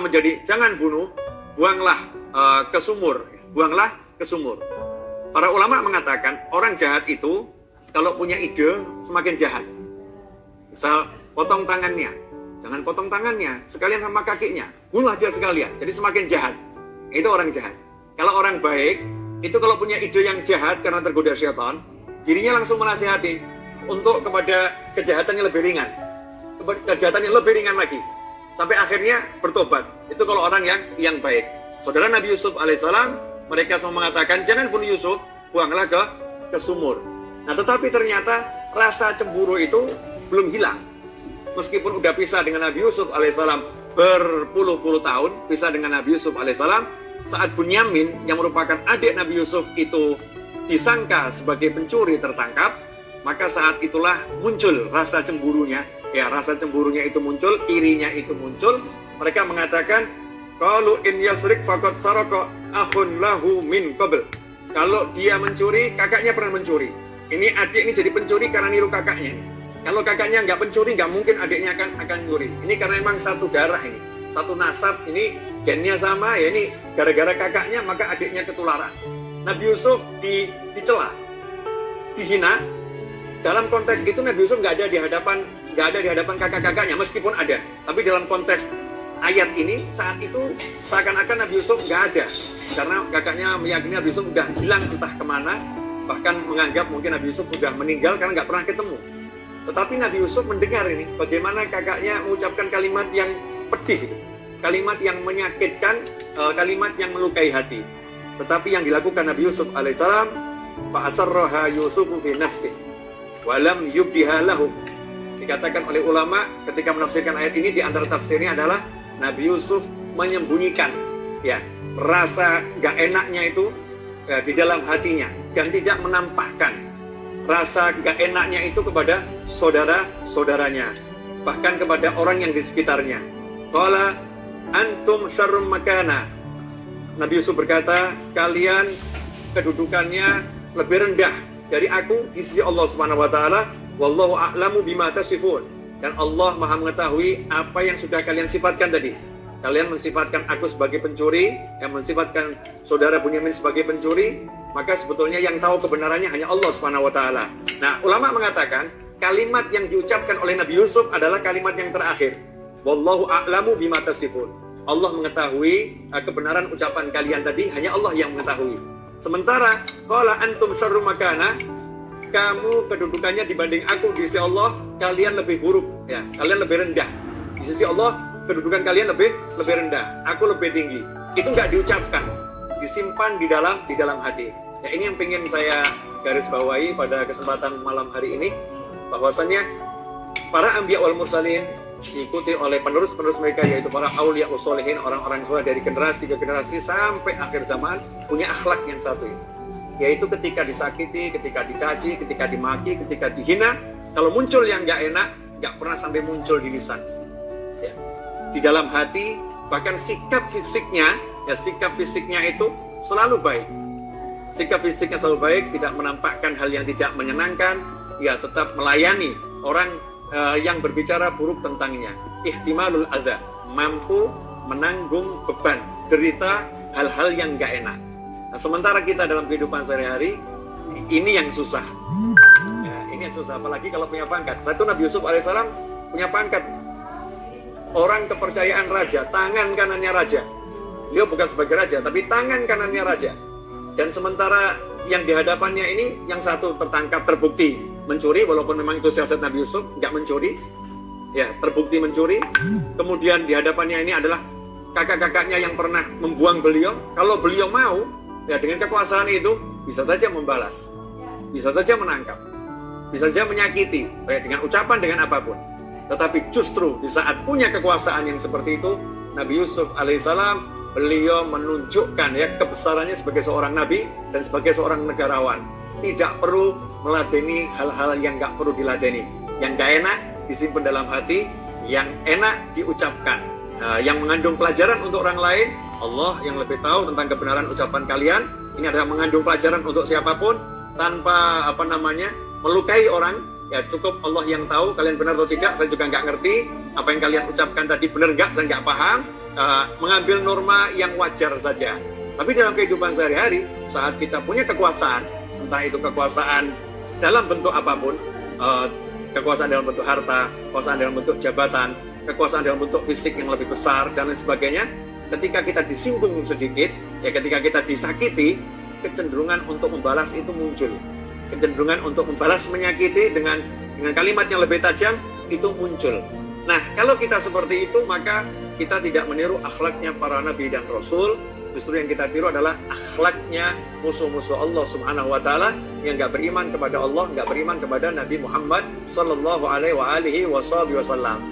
menjadi jangan bunuh, buanglah ke sumur, buanglah ke sumur. Para ulama mengatakan orang jahat itu kalau punya ide semakin jahat. Misal potong tangannya, jangan potong tangannya, sekalian sama kakinya, bunuh aja sekalian. Jadi semakin jahat. Itu orang jahat. Kalau orang baik itu kalau punya ide yang jahat karena tergoda syaitan, dirinya langsung menasihati untuk kepada kejahatan yang lebih ringan, kejahatan yang lebih ringan lagi, sampai akhirnya bertobat. Itu kalau orang yang baik. Saudara Nabi Yusuf alaihissalam, mereka semua mengatakan jangan bunuh Yusuf, buanglah ke sumur. Nah, tetapi ternyata rasa cemburu itu belum hilang. Meskipun udah pisah dengan Nabi Yusuf alaihissalam berpuluh-puluh tahun, pisah dengan Nabi Yusuf alaihissalam, saat Bunyamin yang merupakan adik Nabi Yusuf itu disangka sebagai pencuri tertangkap, maka saat itulah muncul rasa cemburunya. Ya, rasa cemburunya itu muncul, irinya itu muncul. Mereka mengatakan, "Qalu in yasrik faqad saraka akhun lahu min qabl." Kalau dia mencuri, kakaknya pernah mencuri. Ini adik ini jadi pencuri karena niru kakaknya. Kalau kakaknya nggak pencuri, nggak mungkin adiknya akan nyuri. Ini karena memang satu darah ini, satu nasab, ini gennya sama, ya ini gara-gara kakaknya maka adiknya ketularan. Nabi Yusuf dicela, dihina. Dalam konteks itu Nabi Yusuf nggak ada di hadapan kakak-kakaknya, meskipun ada. Tapi dalam konteks ayat ini saat itu seakan-akan Nabi Yusuf nggak ada, karena kakaknya meyakini Nabi Yusuf sudah hilang entah kemana, bahkan menganggap mungkin Nabi Yusuf sudah meninggal karena nggak pernah ketemu. Tetapi Nabi Yusuf mendengar ini bagaimana kakaknya mengucapkan kalimat yang pedih, kalimat yang menyakitkan, kalimat yang melukai hati. Tetapi yang dilakukan Nabi Yusuf alaihissalam, fa asarraha Yusufu fi nafsi walam yubdiha lahum. Dikatakan oleh ulama ketika menafsirkan ayat ini, di antara tafsirnya adalah Nabi Yusuf menyembunyikan ya rasa gak enaknya itu di dalam hatinya dan tidak menampakkan rasa gak enaknya itu kepada saudara-saudaranya, bahkan kepada orang yang di sekitarnya. Qala antum syarrum makana. Nabi Yusuf berkata, kalian kedudukannya lebih rendah dari aku di sisi Allah Subhanahu wa taala. Wallahu a'lamu bima tasifun. Dan Allah Maha mengetahui apa yang sudah kalian sifatkan tadi. Kalian mensifatkan aku sebagai pencuri, yang mensifatkan saudara Bunyamin sebagai pencuri, maka sebetulnya yang tahu kebenarannya hanya Allah Subhanahu wa taala. Nah, ulama mengatakan kalimat yang diucapkan oleh Nabi Yusuf adalah kalimat yang terakhir. Wallahu a'lamu bima tasifun. Allah mengetahui kebenaran ucapan kalian tadi, hanya Allah yang mengetahui. Sementara qala antum syarru makana, kamu kedudukannya dibanding aku di sisi Allah, kalian lebih buruk ya, kalian lebih rendah. Di sisi Allah kedudukan kalian lebih rendah, aku lebih tinggi. Itu nggak diucapkan, disimpan di dalam hati. Ya, ini yang pengen saya garis bawahi pada kesempatan malam hari ini, bahwasannya para anbiya wal mursalin diikuti oleh penerus-penerus mereka, yaitu para auliya usholihin, orang-orang soleh dari generasi ke generasi sampai akhir zaman, punya akhlak yang satu ini, yaitu ketika disakiti, ketika dicaci, ketika dimaki, ketika dihina, kalau muncul yang nggak enak, nggak pernah sampai muncul di lisan ya. Di dalam hati, bahkan sikap fisiknya itu selalu baik. Sikap fisiknya selalu baik, tidak menampakkan hal yang tidak menyenangkan, ya tetap melayani orang yang berbicara buruk tentangnya. Ihtimalul adza, mampu menanggung beban, derita hal-hal yang gak enak. Nah, sementara kita dalam kehidupan sehari-hari, ini yang susah. Ya, ini yang susah, apalagi kalau punya pangkat. Satu, Nabi Yusuf alaihissalam punya pangkat. Orang kepercayaan raja, tangan kanannya raja. Beliau bukan sebagai raja, tapi tangan kanannya raja. Dan sementara yang di hadapannya ini, yang satu tertangkap, terbukti mencuri, walaupun memang itu siasat Nabi Yusuf, nggak mencuri, ya terbukti mencuri. Kemudian di hadapannya ini adalah kakak-kakaknya yang pernah membuang beliau. Kalau beliau mau, ya dengan kekuasaan itu bisa saja membalas, bisa saja menangkap, bisa saja menyakiti, baik dengan ucapan, dengan apapun. Tetapi justru di saat punya kekuasaan yang seperti itu, Nabi Yusuf alaihissalam, beliau menunjukkan ya kebesarannya sebagai seorang nabi dan sebagai seorang negarawan. Tidak perlu meladeni hal-hal yang nggak perlu diladeni. Yang nggak enak disimpan dalam hati, yang enak diucapkan. Yang mengandung pelajaran untuk orang lain, Allah yang lebih tahu tentang kebenaran ucapan kalian. Ini adalah mengandung pelajaran untuk siapapun, tanpa melukai orang. Ya cukup Allah yang tahu kalian benar atau tidak, saya juga nggak ngerti. apa yang kalian ucapkan tadi benar nggak, saya nggak paham, mengambil norma yang wajar saja. Tapi dalam kehidupan sehari-hari, saat kita punya kekuasaan, entah itu kekuasaan dalam bentuk apapun, kekuasaan dalam bentuk harta, kekuasaan dalam bentuk jabatan, kekuasaan dalam bentuk fisik yang lebih besar, dan lain sebagainya, ketika kita disinggung sedikit, ya ketika kita disakiti, kecenderungan untuk membalas itu muncul. Kecenderungan untuk membalas menyakiti dengan kalimat yang lebih tajam itu muncul. Nah, kalau kita seperti itu, maka kita tidak meniru akhlaknya para nabi dan rasul. Justru yang kita tiru adalah akhlaknya musuh-musuh Allah Subhanahu wa taala yang enggak beriman kepada Allah, enggak beriman kepada Nabi Muhammad sallallahu alaihi wasallam.